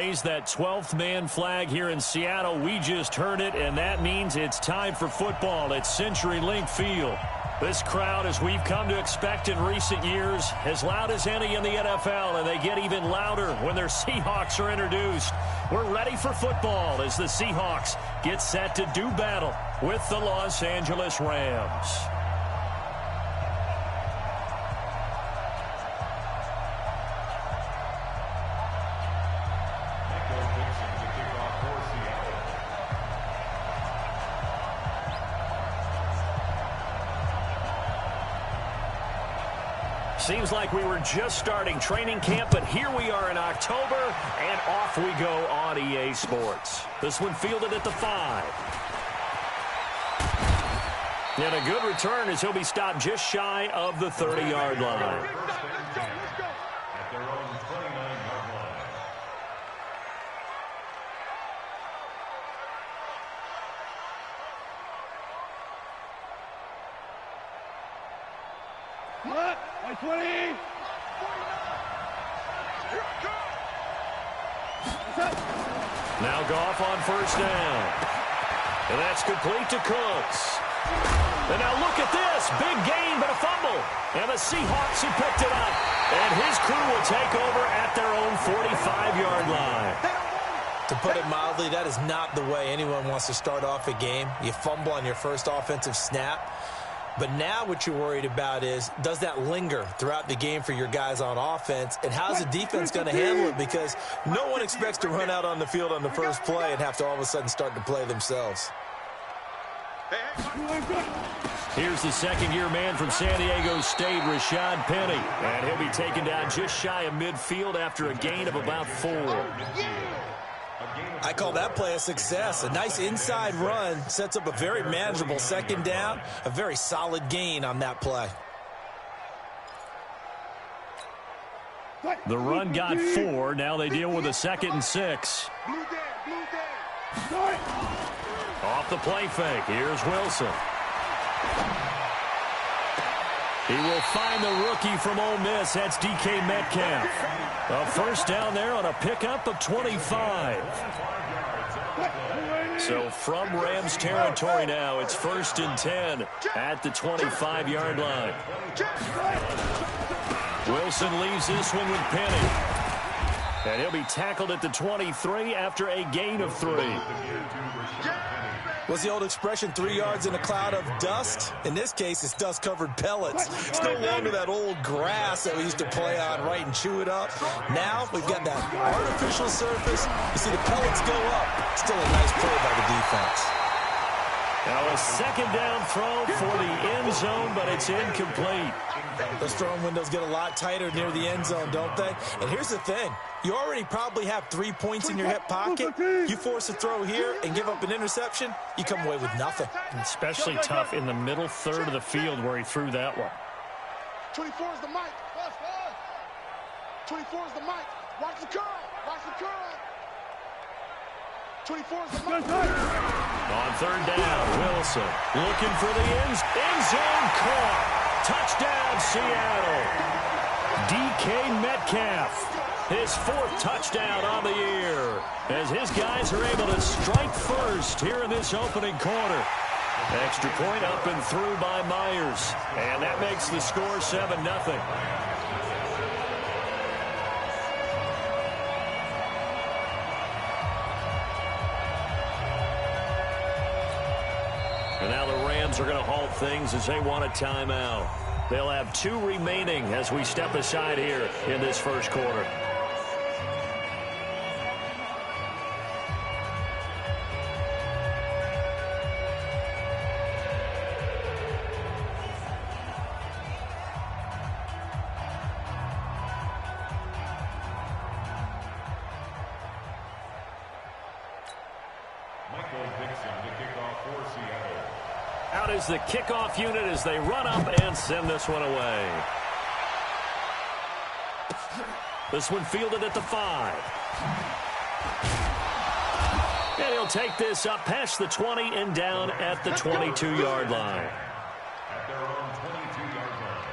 raise that 12th man flag here in Seattle. We just heard it, and that means it's time for football at CenturyLink Field. This crowd, as we've come to expect in recent years, as loud as any in the NFL, and they get even louder when their Seahawks are introduced. We're ready for football as the Seahawks get set to do battle with the Los Angeles Rams. Seems like we were just starting training camp, but here we are in October, and off we go on EA Sports. This one fielded at the 5. And a good return as he'll be stopped just shy of the 30-yard line. What? 20. Now Goff on first down. And that's complete to Cooks. And now look at this. Big gain, but a fumble. And the Seahawks have picked it up. And his crew will take over at their own 45-yard line. To put it mildly, that is not the way anyone wants to start off a game. You fumble on your first offensive snap. But now what you're worried about is, does that linger throughout the game for your guys on offense? And how's the defense going to handle it? Because no one expects to run out on the field on the first play and have to all of a sudden start to play themselves. Here's the second-year man from San Diego State, Rashad Penny. And he'll be taken down just shy of midfield after a gain of about 4. I call that play a success. A nice inside run sets up a very manageable second down, a very solid gain on that play. The run got 4. Now they deal with a 2nd and 6. Off the play fake. Here's Wilson. He will find the rookie from Ole Miss. That's DK Metcalf. A first down there on a pickup of 25. So from Rams territory now, it's 1st and 10 at the 25-yard line. Wilson leaves this one with Penny. And he'll be tackled at the 23 after a gain of 3. What's the old expression, 3 yards in a cloud of dust? In this case, it's dust-covered pellets. It's no longer that old grass that we used to play on, right, and chew it up. Now we've got that artificial surface. You see the pellets go up. Still a nice play by the defense. Now a second down throw for the end zone, but it's incomplete. Those throwing windows get a lot tighter near the end zone, don't they? And here's the thing. You already probably have 3 points in your hip pocket. You force a throw here and give up an interception, you come away with nothing. Especially tough in the middle third of the field where he threw that one. 24 is the mic. 24 is the mic. Watch the curl. Watch the curl. 24 is the mic. On third down, Wilson looking for the end zone caught. Touchdown, Seattle. DK Metcalf, his 4th touchdown on the year, as his guys are able to strike first here in this opening quarter. Extra point up and through by Myers, and that makes the score 7-0. And now the Rams are going to halt things as they want a timeout. They'll have 2 remaining as we step aside here in this first quarter. Out is the kickoff unit as they run up and send this one away. This one fielded at the 5. And he'll take this up past the 20 and down at the 22-yard line. At their own 22-yard line.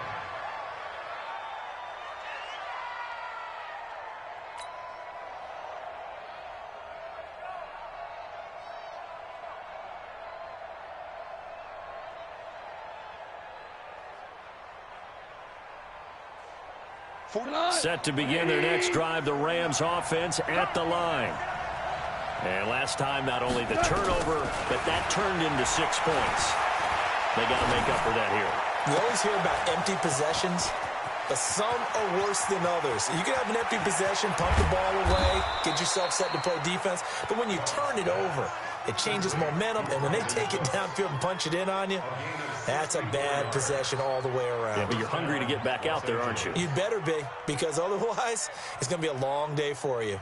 Set to begin their next drive, the Rams offense at the line. And last time, not only the turnover, but that turned into 6 points. They got to make up for that here. You always hear about empty possessions, but some are worse than others. You can have an empty possession, pump the ball away, get yourself set to play defense, but when you turn it over, it changes momentum, and when they take it downfield and punch it in on you, that's a bad possession all the way around. Yeah, but you're hungry to get back out there, aren't you? You'd better be, because otherwise, it's going to be a long day for you.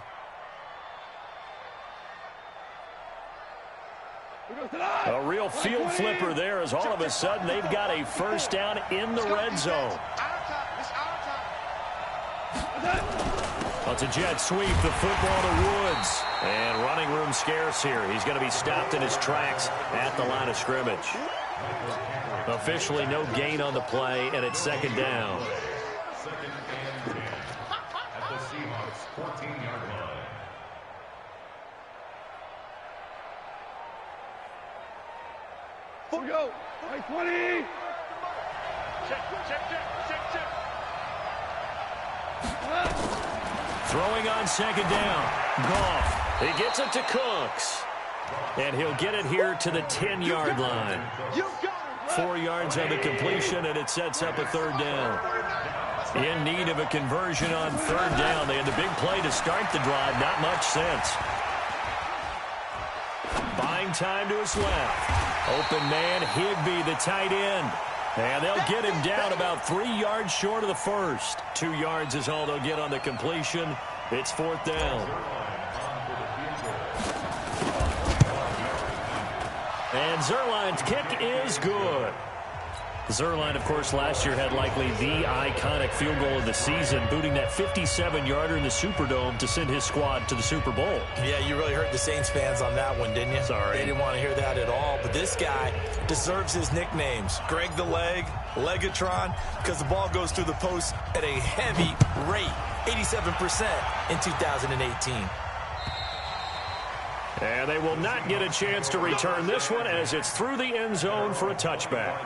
A real field flipper there as all of a sudden they've got a first down in the red zone. It's a jet sweep, the football to Woods. And running room scarce here. He's going to be stopped in his tracks at the line of scrimmage. Officially no gain on the play, and it's second down. Second and 10 at the Seahawks 14-yard line. Here we go. 20. Check. Throwing on second down. Goff. He gets it to Cooks. And he'll get it here to the 10-yard line. 4 yards on the completion, and it sets up a third down. In need of a conversion on third down. They had the big play to start the drive. Not much sense. Buying time to his left. Open man, Higbee, the tight end. And they'll get him down about 3 yards short of the first. 2 yards is all they'll get on the completion. It's fourth down. And Zuerlein's kick is good. Zuerlein, of course, last year had likely the iconic field goal of the season, booting that 57-yarder in the Superdome to send his squad to the Super Bowl. Yeah, you really hurt the Saints fans on that one, didn't you? Sorry. They didn't want to hear that at all. But this guy deserves his nicknames. Greg the Leg, Legatron, because the ball goes through the post at a heavy rate, 87% in 2018. And they will not get a chance to return this one as it's through the end zone for a touchback.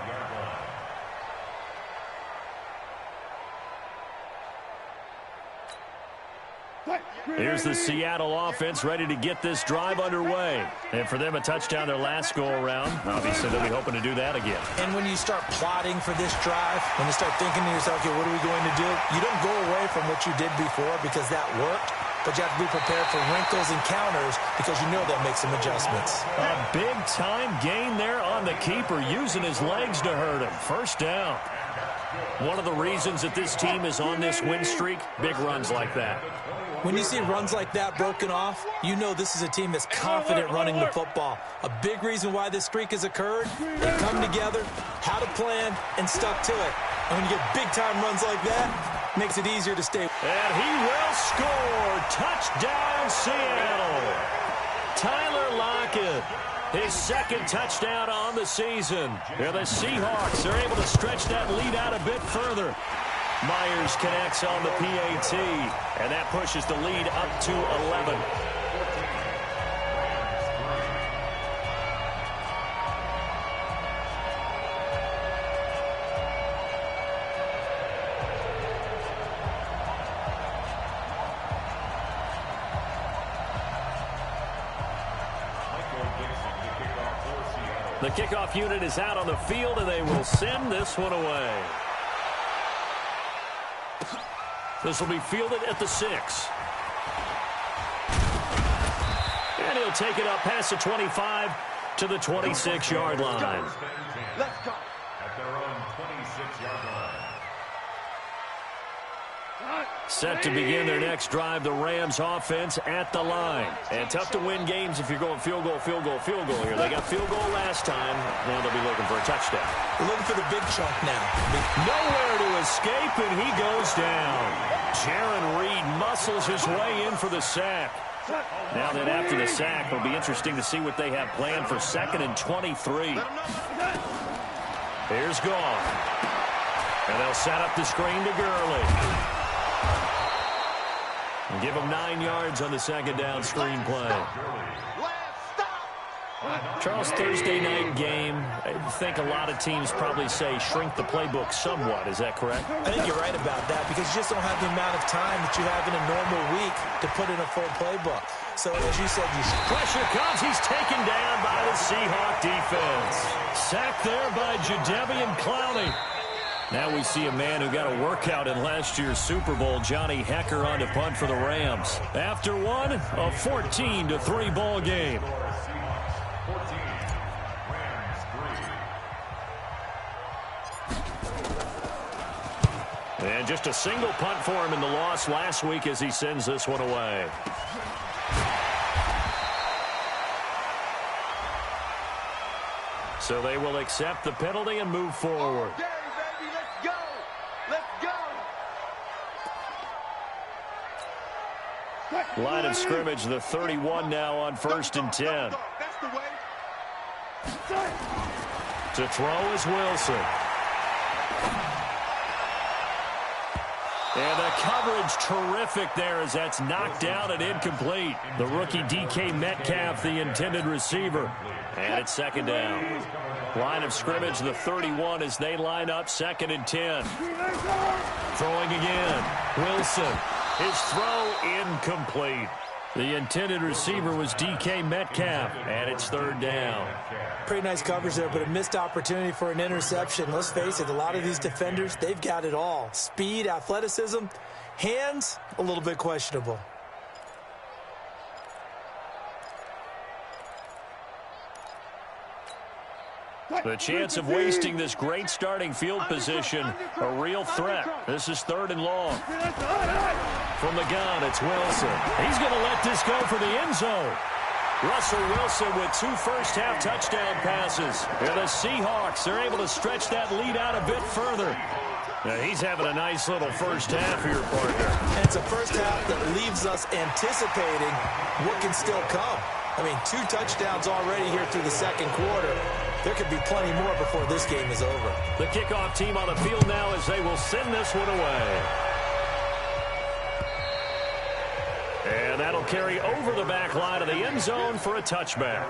Here's the Seattle offense ready to get this drive underway. And for them, a touchdown their last go-around. Obviously, they'll be hoping to do that again. And when you start plotting for this drive, when you start thinking to yourself, okay, what are we going to do? You don't go away from what you did before because that worked. But you have to be prepared for wrinkles and counters because you know they'll make some adjustments. A big-time gain there on the keeper, using his legs to hurt him. First down. One of the reasons that this team is on this win streak, big runs like that. When you see runs like that broken off, you know this is a team that's confident running the football. A big reason why this streak has occurred, they come together, had a plan, and stuck to it. And when you get big-time runs like that, makes it easier to stay. And he will score. Touchdown, Seattle. Tyler Lockett, his second touchdown on the season. And the Seahawks are able to stretch that lead out a bit further. Myers connects on the PAT, and that pushes the lead up to 11. The kickoff unit is out on the field, and they will send this one away. This will be fielded at the 6. And he'll take it up past the 25 to the 26-yard line. Let's go. At their own 26-yard line. Set to begin their next drive, the Rams offense at the line. And tough to win games if you're going field goal here. They got field goal last time. Now they'll be looking for a touchdown. We're looking for the big chunk now. Nowhere to escape, and he goes down. Jaron Reed muscles his way in for the sack. Now then, after the sack, it'll be interesting to see what they have planned for 2nd and 23. Here's Goff. And they'll set up the screen to Gurley. And give him 9 yards on the second down screen play. Charles, Thursday night game, I think a lot of teams probably say shrink the playbook somewhat. Is that correct? I think you're right about that because you just don't have the amount of time that you have in a normal week to put in a full playbook. So, as you said, pressure comes. He's taken down by the Seahawk defense. Sacked there by Jadeveon Clowney. Now we see a man who got a workout in last year's Super Bowl, Johnny Hekker, on to punt for the Rams. After one, a 14-3 ball game. And just a single punt for him in the loss last week as he sends this one away. So they will accept the penalty and move forward. Okay, baby, let's go. Let's go. Line of scrimmage, the 31 now on 1st and 10. That's the way. To throw is Wilson. And the coverage terrific there as that's knocked down and incomplete. The rookie DK Metcalf, the intended receiver. And it's 2nd down. Line of scrimmage, the 31 as they line up 2nd and 10. Throwing again. Wilson. His throw incomplete. The intended receiver was DK Metcalf, and it's 3rd down. Pretty nice coverage there, but a missed opportunity for an interception. Let's face it, a lot of these defenders, they've got it all. Speed, athleticism, hands, a little bit questionable. The chance of wasting this great starting field position, a real threat. This is 3rd and long. From the gun, it's Wilson. He's going to let this go for the end zone. Russell Wilson with 2 first-half touchdown passes. And the Seahawks are able to stretch that lead out a bit further. Now, he's having a nice little first half here, partner. And it's a first half that leaves us anticipating what can still come. I mean, 2 touchdowns already here through the 2nd quarter. There could be plenty more before this game is over. The kickoff team on the field now as they will send this one away. And that'll carry over the back line of the end zone for a touchback.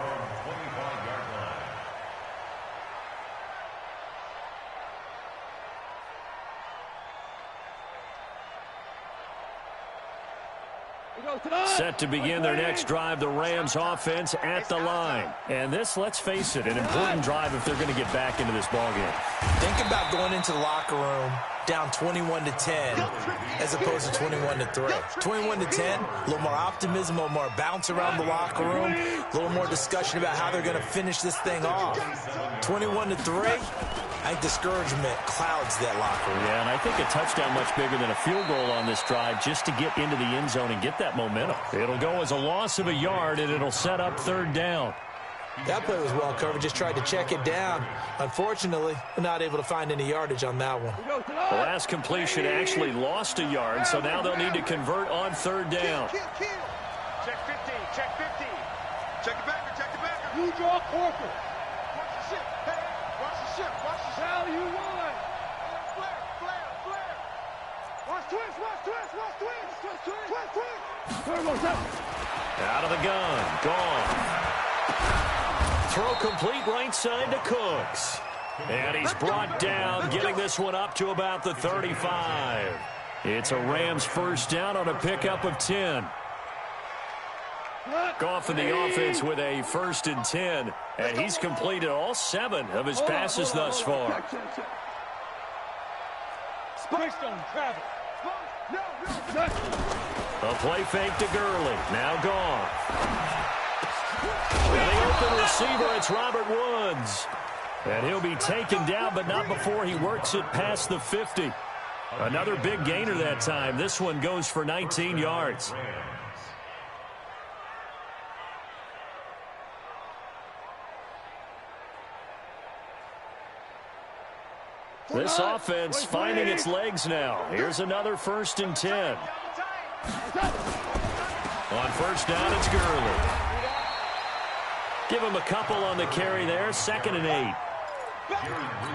Set to begin their next drive, the Rams offense at the line. And this, let's face it, an important drive if they're going to get back into this ballgame. Think about going into the locker room down 21-10 as opposed to 21-3. 21-10, a little more optimism, a little more bounce around the locker room, a little more discussion about how they're going to finish this thing off. 21-3, I think discouragement clouds that locker room. Yeah, and I think a touchdown much bigger than a field goal on this drive just to get into the end zone and get that momentum. It'll go as a loss of a yard, and it'll set up 3rd down. That play was well covered. Just tried to check it down. Unfortunately, we're not able to find any yardage on that one. The last completion actually lost a yard, so now they'll need to convert on 3rd down. Check 15, check 15. Check it back, check it back. You draw corporate. Watch the ship, hey, watch the ship, watch the ship. How you want? Flare. Watch twist. Turbo's up. Out of the gun, gone. Throw complete right side to Cooks. And he's brought down, getting this one up to about the 35. It's a Rams 1st down on a pickup of 10. Goff in the offense with a 1st and 10. And he's completed all 7 of his passes thus far. Space on travel. A play fake to Gurley. Now Goff. And the open receiver, it's Robert Woods. And he'll be taken down, but not before he works it past the 50. Another big gainer that time. This one goes for 19 yards. This offense finding its legs now. Here's another 1st and 10. On 1st down, it's Gurley. Give him a couple on the carry there. 2nd and 8.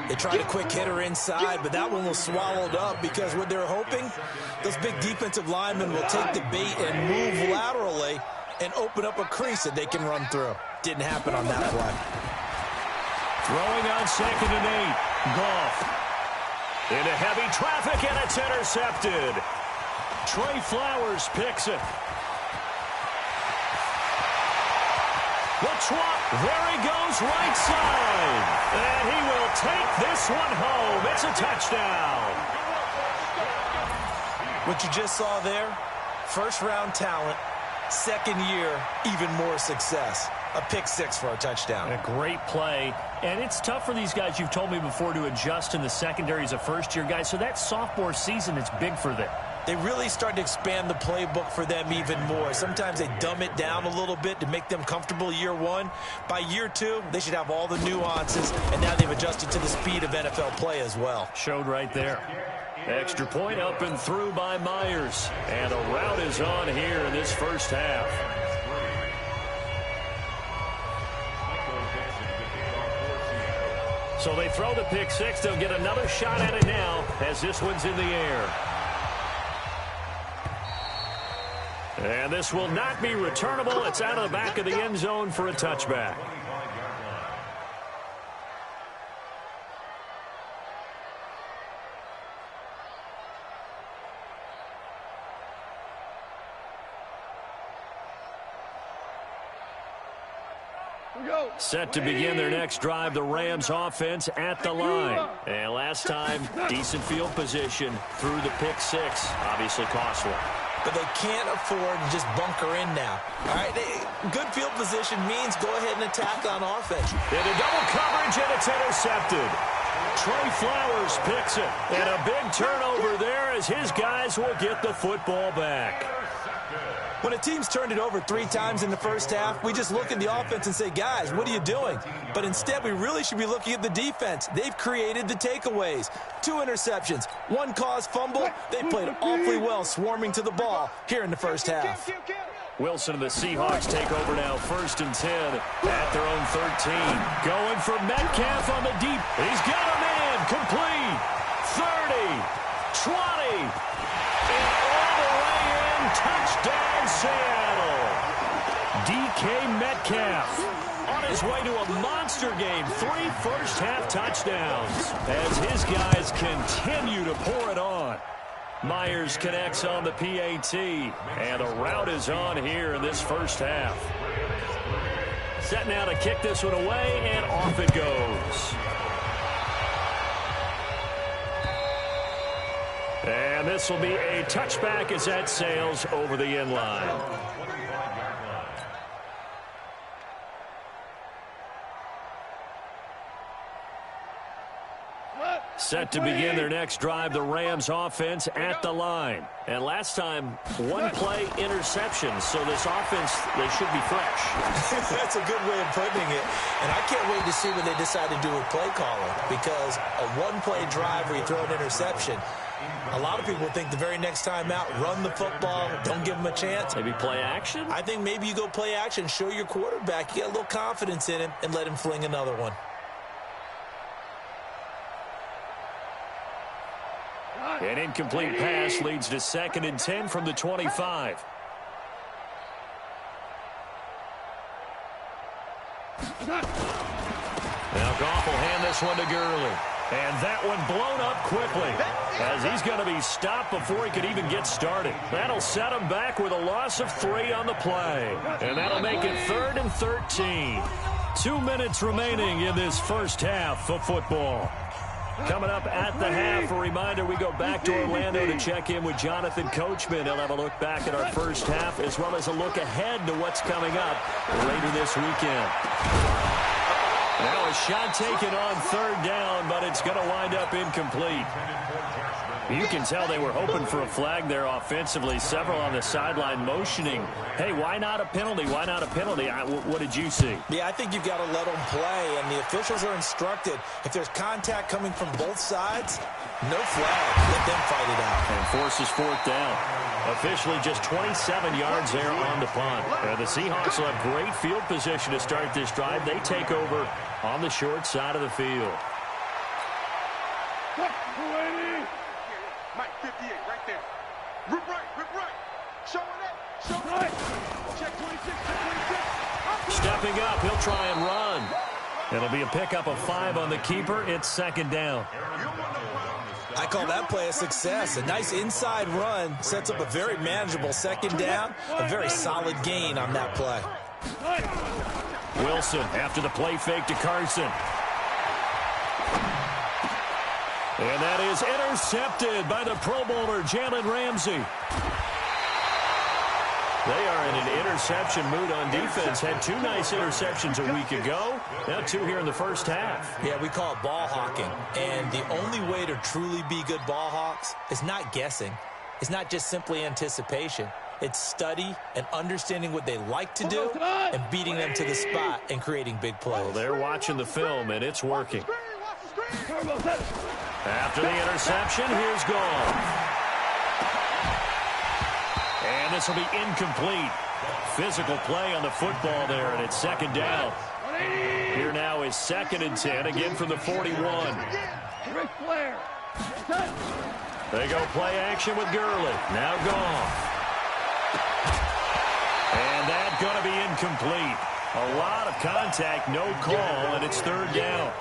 They tried a quick hitter inside, but that one was swallowed up because what they're hoping, those big defensive linemen will take the bait and move laterally and open up a crease that they can run through. didn't happen on that play. Throwing on 2nd and 8. Goff. Into heavy traffic, and it's intercepted. Trey Flowers picks it. The trot. There he goes, right side. And he will take this one home. It's a touchdown. What you just saw there, first-round talent, second year, even more success. A pick 6 for a touchdown. A great play. And it's tough for these guys, you've told me before, to adjust in the secondary as a first-year guy. So that sophomore season is big for them. They really start to expand the playbook for them even more. Sometimes they dumb it down a little bit to make them comfortable year 1. By year 2, they should have all the nuances, and now they've adjusted to the speed of NFL play as well. Showed right there. Extra point up and through by Myers. And a rout is on here in this first half. So they throw the pick 6. They'll get another shot at it now as this one's in the air. And this will not be returnable. It's out of the back of the end zone for a touchback. Set to begin their next drive, the Rams offense at the line. And last time, decent field position through the pick 6. Obviously costly. But they can't afford to just bunker in now. All right, good field position means go ahead and attack on offense. Into double coverage, and it's intercepted. Trey Flowers picks it. And a big turnover there as his guys will get the football back. When a team's turned it over 3 times in the first half, we just look at the offense and say, guys, what are you doing? But instead, we really should be looking at the defense. They've created the takeaways. 2 interceptions, 1 caused fumble. They played awfully well swarming to the ball here in the first half. Wilson and the Seahawks take over now, 1st and 10 at their own 13. Going for Metcalf on the deep. He's got him in. Complete. 30. 20. And all the way in. Touchdown, Seattle. DK Metcalf on his way to a monster game. 3 first-half touchdowns as his guys continue to pour it on. Myers connects on the PAT, and a rout is on here in this first half. Set now to kick this one away, and off it goes. And this will be a touchback as that sails over the end line. Set to begin their next drive, the Rams offense at the line. And last time, 1 play interception. So this offense, they should be fresh. That's a good way of putting it. And I can't wait to see what they decide to do with play calling. Because a 1-play drive where you throw an interception, a lot of people think the very next time out, run the football, don't give them a chance. Maybe play action? I think maybe you go play action, show your quarterback, you get a little confidence in him, and let him fling another one. An incomplete pass leads to 2nd and 10 from the 25. Now Goff will hand this one to Gurley. And that one blown up quickly as he's going to be stopped before he can even get started. That'll set him back with a loss of 3 on the play. And that'll make it 3rd and 13. 2 minutes remaining in this first half of football. Coming up at the half, a reminder, we go back to Orlando to check in with Jonathan Coachman. He'll have a look back at our first half as well as a look ahead to what's coming up later this weekend. Now a shot taken on 3rd down, but it's going to wind up incomplete. You can tell they were hoping for a flag there offensively. Several on the sideline motioning. Hey, why not a penalty? Why not a penalty? What did you see? Yeah, I think you've got to let them play, and the officials are instructed. If there's contact coming from both sides, no flag. Let them fight it out. And forces 4th down. Officially just 27 yards there on the punt. The Seahawks will have great field position to start this drive. They take over on the short side of the field. Mike, 58, right there. Rip right, rip right. Showing up, showing right. Check 26, check 26. Step stepping up. He'll try and run. It'll be a pickup of 5 on the keeper. It's second down. I call that play a success. A nice inside run sets up a very manageable second down. A very solid gain on that play. Wilson after the play fake to Carson. And that is intercepted by the Pro Bowler, Jalen Ramsey. They are in an interception mood on defense. Had 2 nice interceptions a week ago. Now 2 here in the first half. Yeah, we call it ball hawking. And the only way to truly be good ball hawks is not guessing. It's not just simply anticipation. It's study and understanding what they like to do and beating them to the spot and creating big plays. Well, they're watching the film, and it's working. After the interception, here's Gone. And this will be incomplete. Physical play on the football there, and it's second down. Here now is 2nd and 10, again from the 41. They go play action with Gurley. Now Gone. And that's going to be incomplete. A lot of contact, no call, and it's 3rd down.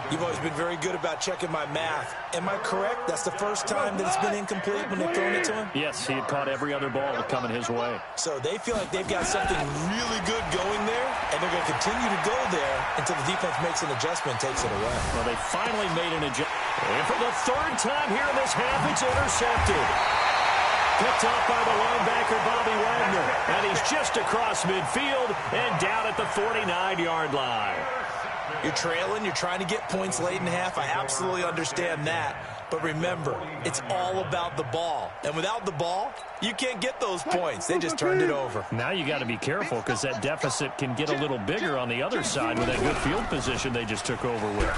You've always been very good about checking my math. Am I correct? That's the first time that it's been incomplete when they've thrown it to him? Yes, he had caught every other ball coming his way. So they feel like they've got something really good going there, and they're going to continue to go there until the defense makes an adjustment and takes it away. Well, they finally made an adjustment. And for the 3rd time here in this half, it's intercepted. Picked off by the linebacker, Bobby Wagner. And he's just across midfield and down at the 49-yard line. You're trailing, you're trying to get points late in half. I absolutely understand that. But remember, it's all about the ball. And without the ball, you can't get those points. They just turned it over. Now you got to be careful because that deficit can get a little bigger on the other side with that good field position they just took over with.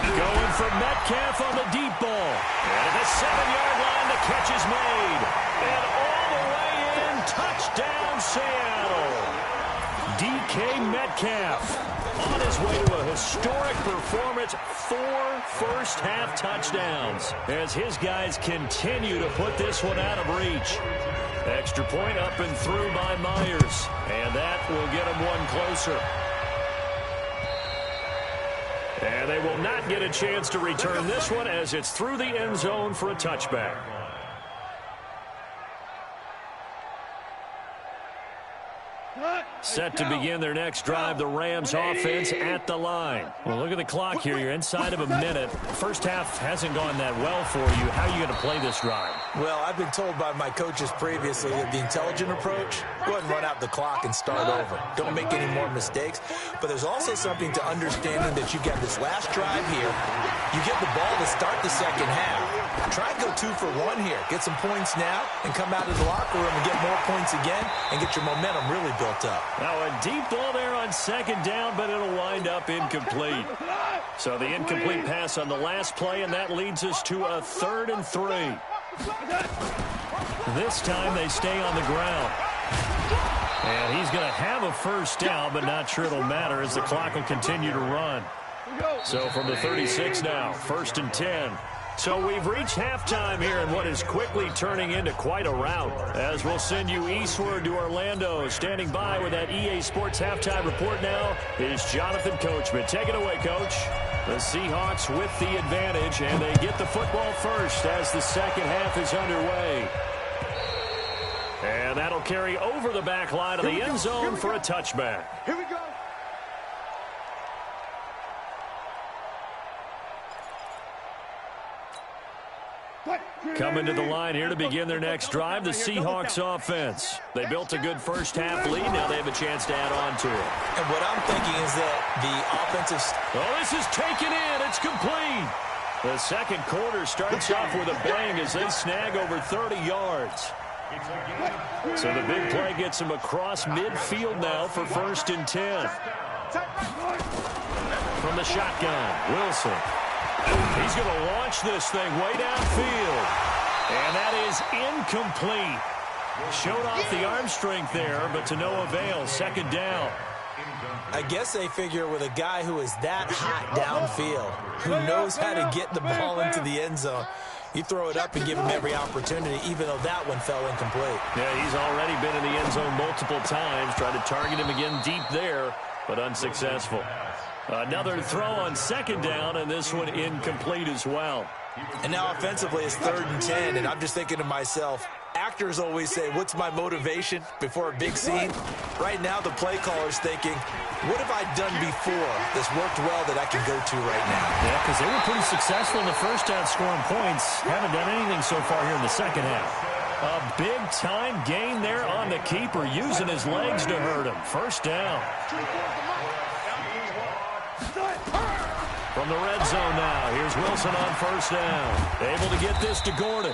Going for Metcalf on the deep ball. And at the 7-yard line, the catch is made. And all the way in, touchdown Seattle. DK Metcalf on his way to a historic performance, 4 first-half touchdowns as his guys continue to put this one out of reach. Extra point up and through by Myers, and that will get him one closer. And they will not get a chance to return this one as it's through the end zone for a touchback. Set to begin their next drive, the Rams offense at the line. Well, look at the clock here. You're inside of a minute. First half hasn't gone that well for you. How are you going to play this drive? Well, I've been told by my coaches previously that the intelligent approach, go ahead and run out the clock and start over. Don't make any more mistakes. But there's also something to understanding that you get this last drive here. You get the ball to start the second half. Try and go 2 for 1 here. Get some points now and come out of the locker room and get more points again and get your momentum really built up. Now a deep ball there on 2nd down, but it'll wind up incomplete. So the incomplete pass on the last play, and that leads us to a 3rd and 3. This time they stay on the ground. And he's going to have a first down, but not sure it'll matter as the clock will continue to run. So from the 36 now, 1st and 10. So we've reached halftime here in what is quickly turning into quite a rout. As we'll send you eastward to Orlando. Standing by with that EA Sports halftime report now is Jonathan Coachman. Take it away, Coach. The Seahawks with the advantage, and they get the football first as the second half is underway. And that'll carry over the back line of the end zone for a touchback. Here we go. Coming to the line here to begin their next drive, the Seahawks offense. They built a good first-half lead. Now they have a chance to add on to it. And what I'm thinking is that the offensive... Oh, this is taken in. It's complete. The second quarter starts off with a bang as they snag over 30 yards. So the big play gets him across midfield now for 1st and 10. From the shotgun, Wilson. He's going to launch this thing way downfield. And that is incomplete. Showed off the arm strength there, but to no avail. 2nd down. I guess they figure with a guy who is that hot downfield, who knows how to get the ball into the end zone, You throw it up and give him every opportunity, even though that one fell incomplete. Yeah, he's already been in the end zone multiple times. Tried to target him again deep there, but unsuccessful. Another throw on second down, and this one incomplete as well. And now offensively it's 3rd and 10, and I'm just thinking to myself, actors always say, what's my motivation before a big scene? Right now the play caller's thinking, what have I done before that's worked well that I can go to right now? Yeah, because they were pretty successful in the first half scoring points. Haven't done anything so far here in the second half. A big-time gain there on the keeper, using his legs to hurt him. First down. From the red zone now, here's Wilson on first down. Able to get this to Gordon.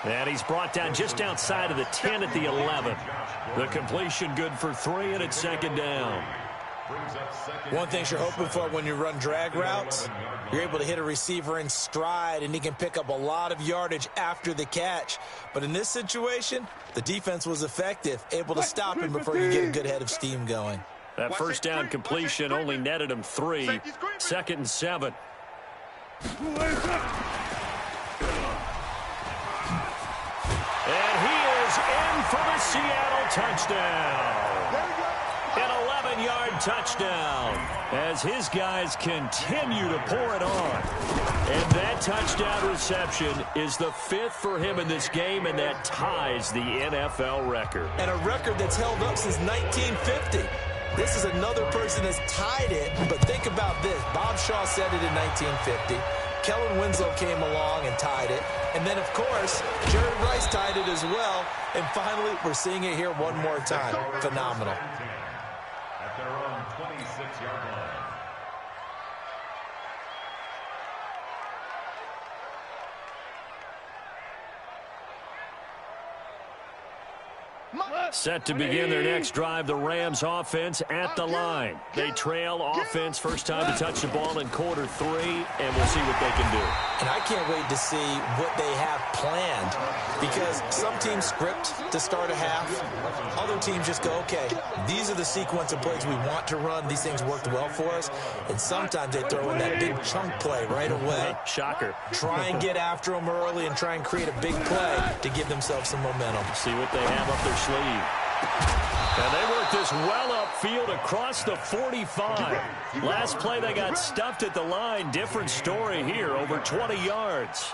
And he's brought down just outside of the 10 at the 11. The completion good for 3, and it's second down. One thing you're hoping for when you run drag routes, you're able to hit a receiver in stride, and he can pick up a lot of yardage after the catch. But in this situation, the defense was effective, able to stop him before you get a good head of steam going. That first down completion only netted him 3. 2nd and 7. And he is in for the Seattle touchdown. An 11-yard touchdown as his guys continue to pour it on. And that touchdown reception is the 5th for him in this game, and that ties the NFL record. And a record that's held up since 1950. This is another person that's tied it, but think about this. Bob Shaw said it in 1950. Kellen Winslow came along and tied it. And then, of course, Jerry Rice tied it as well. And finally, we're seeing it here one more time. Phenomenal. At their own 26-yard line. Set to begin their next drive, the Rams offense at the line. They trail offense, first time to touch the ball in quarter 3, and we'll see what they can do. And I can't wait to see what they have planned, because some teams script to start a half. Other teams just go, okay, these are the sequence of plays we want to run. These things worked well for us. And sometimes they throw in that big chunk play right away. Shocker. Try and get after them early and try and create a big play to give themselves some momentum. See what they have up their sleeve. And they work this well upfield across the 45. Last play they got stuffed at the line. Different story here, over 20 yards.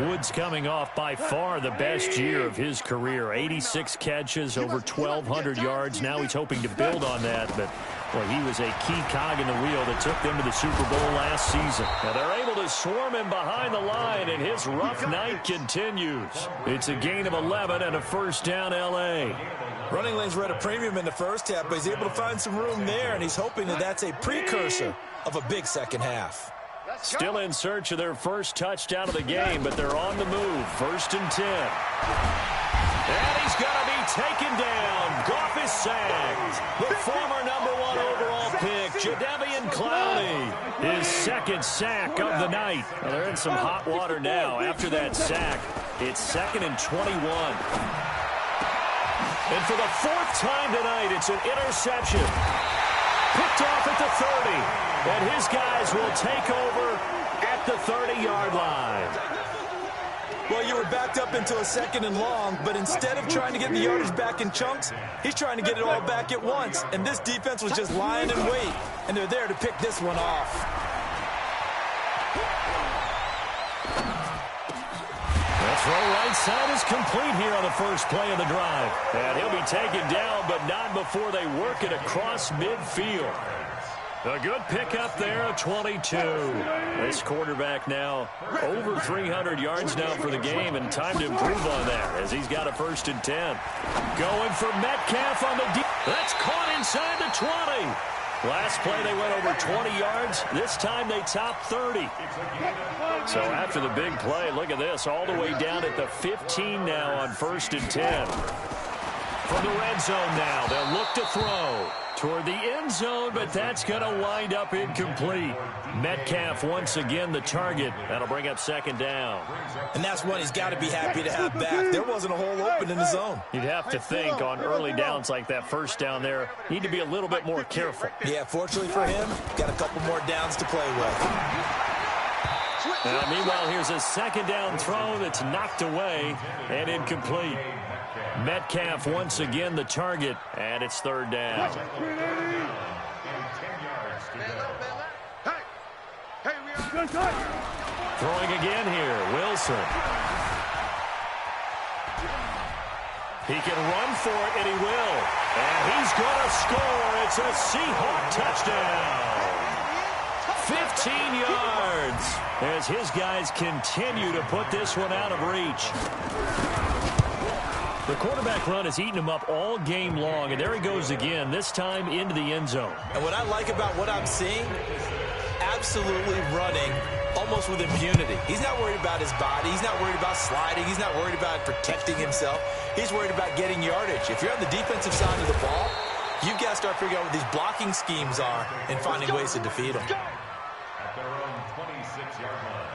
Woods coming off by far the best year of his career. 86 catches, over 1,200 yards. Now he's hoping to build on that, but well, he was a key cog in the wheel that took them to the Super Bowl last season. Now they're able to swarm him behind the line, and his rough night continues. It's a gain of 11 and a first down L.A. Running lanes were at a premium in the first half, but he's able to find some room there, and he's hoping that that's a precursor of a big second half. Still in search of their first touchdown of the game, but they're on the move. 1st and 10. And he's going to be taken down. Goff is sacked. The former #1 overall pick, Jadeveon Clowney, his 2nd sack of the night. Well, they're in some hot water now. After that sack, it's 2nd and 21. And for the 4th time tonight, it's an interception. Picked off at the 30. And his guys will take over at the 30-yard line. Well, you were backed up into a 2nd and long, but instead of trying to get the yardage back in chunks, he's trying to get it all back at once. And this defense was just lying in wait, and they're there to pick this one off. The throw right side is complete here on the first play of the drive. And he'll be taken down, but not before they work it across midfield. A good pickup there, 22. This quarterback now over 300 yards now for the game, and time to improve on that as he's got a 1st and 10. Going for Metcalf on the deep. That's caught inside the 20. Last play they went over 20 yards. This time they topped 30. So after the big play, look at this, all the way down at the 15 now on 1st and 10. From the red zone now, they'll look to throw toward the end zone, but that's going to wind up incomplete. Metcalf once again the target. That'll bring up 2nd down. And that's one he's got to be happy to have back. There wasn't a hole open in the zone. You'd have to think on early downs like that first down there, need to be a little bit more careful. Yeah, fortunately for him, got a couple more downs to play with. Meanwhile, here's a second down throw that's knocked away and incomplete. Metcalf once again the target, and it's third down. Throwing again here, Wilson. He can run for it, and he will. And he's going to score. It's a Seahawk touchdown. 15 yards as his guys continue to put this one out of reach. The quarterback run has eaten him up all game long, and there he goes again, this time into the end zone. And what I like about what I'm seeing, absolutely running almost with impunity. He's not worried about his body. He's not worried about sliding. He's not worried about protecting himself. He's worried about getting yardage. If you're on the defensive side of the ball, you've got to start figuring out what these blocking schemes are and finding ways to defeat them. At their own 26-yard line.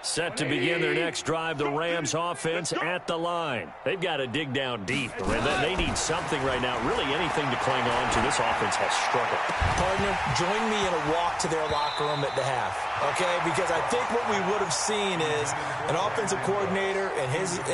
Set to begin their next drive, the Rams offense at the line. They've got to dig down deep. They need something right now, really anything to cling on to. This offense has struggled. Partner, join me in a walk to their locker room at the half, okay? Because I think what we would have seen is an offensive coordinator and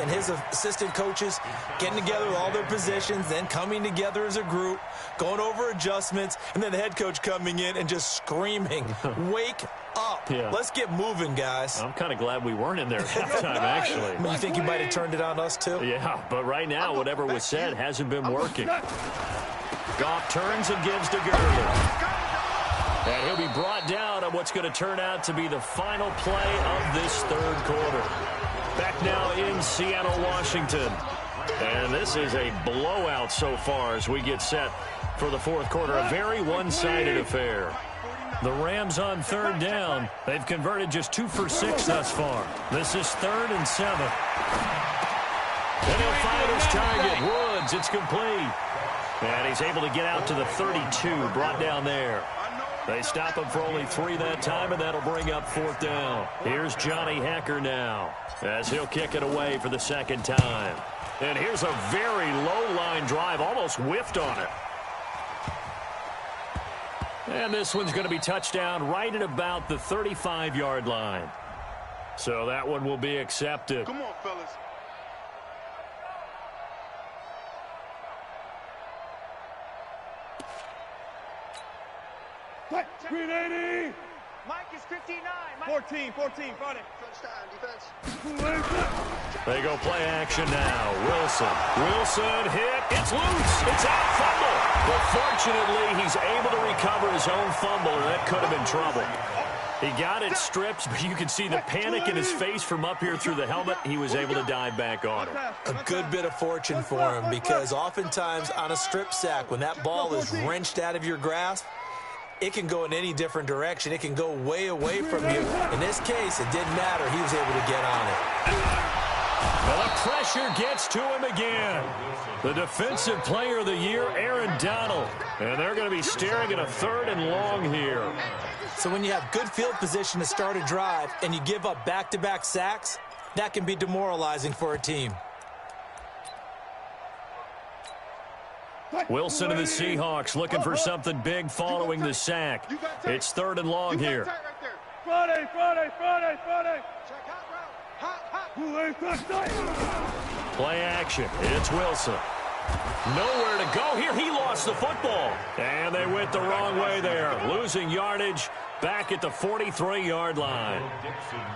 his assistant coaches getting together with all their positions, then coming together as a group, going over adjustments, and then the head coach coming in and just screaming, wake up. Yeah. Let's get moving, guys. I'm kind of glad we weren't in there at halftime, actually. You think you might have turned it on us, too? Yeah, but right now, whatever was said hasn't been working. Goff turns and gives to Gurley. And he'll be brought down on what's going to turn out to be the final play of this third quarter. Back now in Seattle, Washington. And this is a blowout so far as we get set for the fourth quarter. A very one-sided affair. The Rams on third down. They've converted just 2 for 6 thus far. This is 3rd and 7. And he'll find his target. Woods, it's complete. And he's able to get out to the 32, brought down there. They stop him for only 3 that time, and that'll bring up 4th down. Here's Johnny Hacker now as he'll kick it away for the second time. And here's a very low-line drive, almost whiffed on it. And this one's going to be touchdown right at about the 35-yard line. So that one will be accepted. Come on, fellas. Green 80. Mike is 59. Mike. 14, Friday. Touchdown, defense. They go play action now. Wilson hit. It's loose. It's out. Fumble. But fortunately, he's able to recover his own fumble, and that could have been trouble. He got it stripped, but you can see the panic in his face from up here through the helmet. He was able to dive back on it. A good bit of fortune for him, because oftentimes on a strip sack, when that ball is wrenched out of your grasp, it can go in any different direction. It can go way away from you. In this case, it didn't matter. He was able to get on it. Well, the pressure gets to him again. The defensive player of the year, Aaron Donald. And they're going to be staring at a 3rd and long here. So when you have good field position to start a drive and you give up back-to-back sacks, that can be demoralizing for a team. Wilson of the Seahawks looking for something big following the sack. It's 3rd and long here. Friday. Check out, bro. Hot. Play action. It's Wilson. Nowhere to go here. He lost the football. And they went the wrong way there. Losing yardage back at the 43-yard line.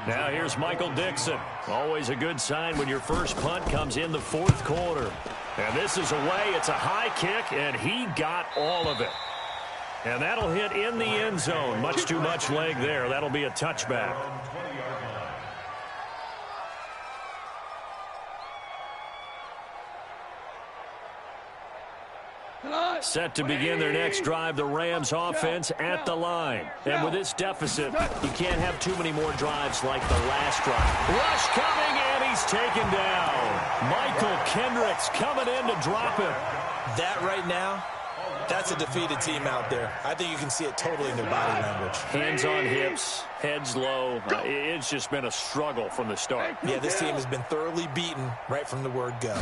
Now here's Michael Dixon. Always a good sign when your first punt comes in the 4th quarter. And this is away. It's a high kick, and he got all of it. And that'll hit in the end zone. Much too much leg there. That'll be a touchback. Set to begin their next drive, the Rams offense at the line. And with this deficit, you can't have too many more drives like the last drive. Rush coming, and he's taken down. Michael Kendricks coming in to drop him. That right now That's a defeated team out there. I think you can see it totally in their body language. Hands on hips, heads low. It's just been a struggle from the start. Yeah, this team has been thoroughly beaten right from the word go.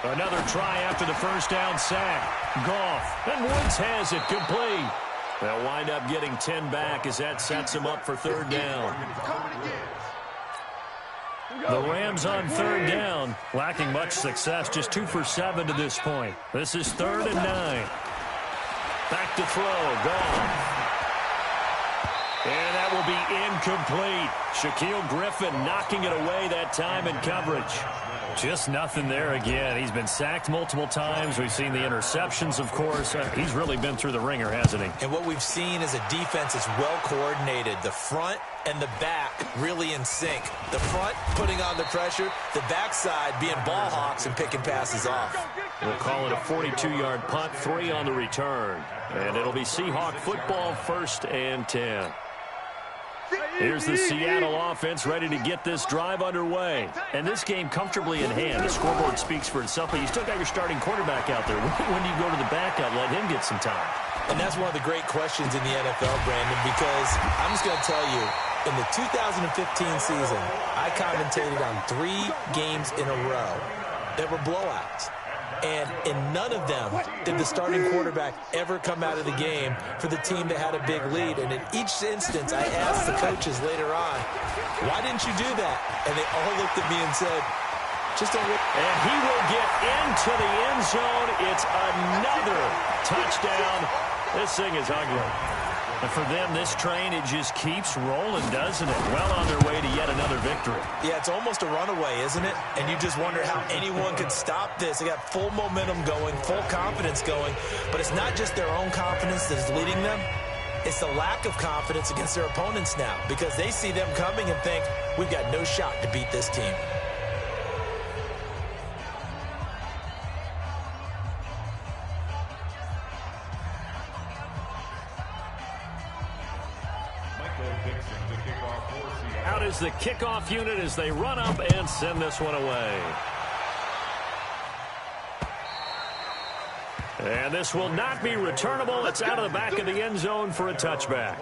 Another try after the first down sack. Goff, and Woods has it complete. They'll wind up getting 10 back as that sets them up for third down. The Rams on third down, lacking much success, just 2 for 7 to this point. This is 3rd and 9. Back to throw, Goff. And that will be incomplete. Shaquille Griffin knocking it away that time in coverage. Just nothing there again. He's been sacked multiple times. We've seen the interceptions, of course. He's really been through the ringer, hasn't he? And what we've seen is a defense that's well coordinated. The front and the back really in sync. The front putting on the pressure, the backside being ball hawks and picking passes off. We'll call it a 42-yard punt, 3 on the return. And it'll be Seahawk football, 1st and 10. Here's the Seattle offense ready to get this drive underway. And this game comfortably in hand. The scoreboard speaks for itself, but you still got your starting quarterback out there. When do you go to the backup, let him get some time? And that's one of the great questions in the NFL, Brandon, because I'm just going to tell you, in the 2015 season, I commentated on 3 games in a row that were blowouts. And in none of them did the starting quarterback ever come out of the game for the team that had a big lead. And in each instance, I asked the coaches later on, why didn't you do that? And they all looked at me and said, just don't look. And he will get into the end zone. It's another touchdown. This thing is ugly. And for them, this train, it just keeps rolling, doesn't it? Well on their way to yet another victory. Yeah, it's almost a runaway, isn't it? And you just wonder how anyone could stop this. They got full momentum going, full confidence going. But it's not just their own confidence that's leading them. It's the lack of confidence against their opponents now, because they see them coming and think, we've got no shot to beat this team. Out is the kickoff unit as they run up and send this one away. And this will not be returnable. It's out of the back of the end zone for a touchback.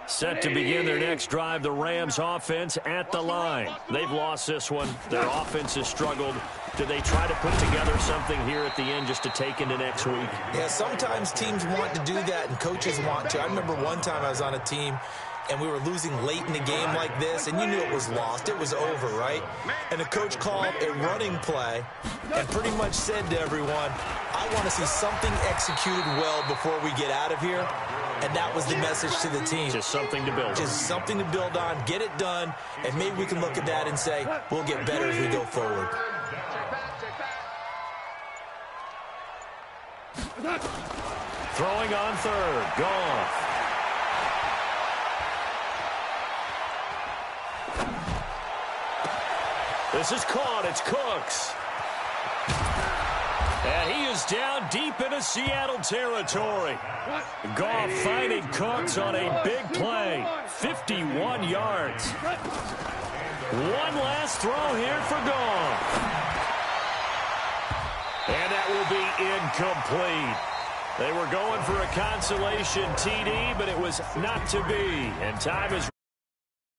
Set to begin their next drive, the Rams offense at the line. They've lost this one. Their offense has struggled. Do they try to put together something here at the end just to take into next week? Yeah, sometimes teams want to do that and coaches want to. I remember one time I was on a team and we were losing late in the game like this, and you knew it was lost. It was over, right? And the coach called a running play and pretty much said to everyone, I want to see something executed well before we get out of here. And that was the message to the team. Just something to build on. Just something to build on, get it done, and maybe we can look at that and say, we'll get better as we go forward. Throwing on third, Goff. This is caught, it's Cooks. And he is down deep into Seattle territory. Goff finding Cooks on a big play. 51 yards. One last throw here for Goff. And that will be incomplete. They were going for a consolation TD, but it was not to be. And time is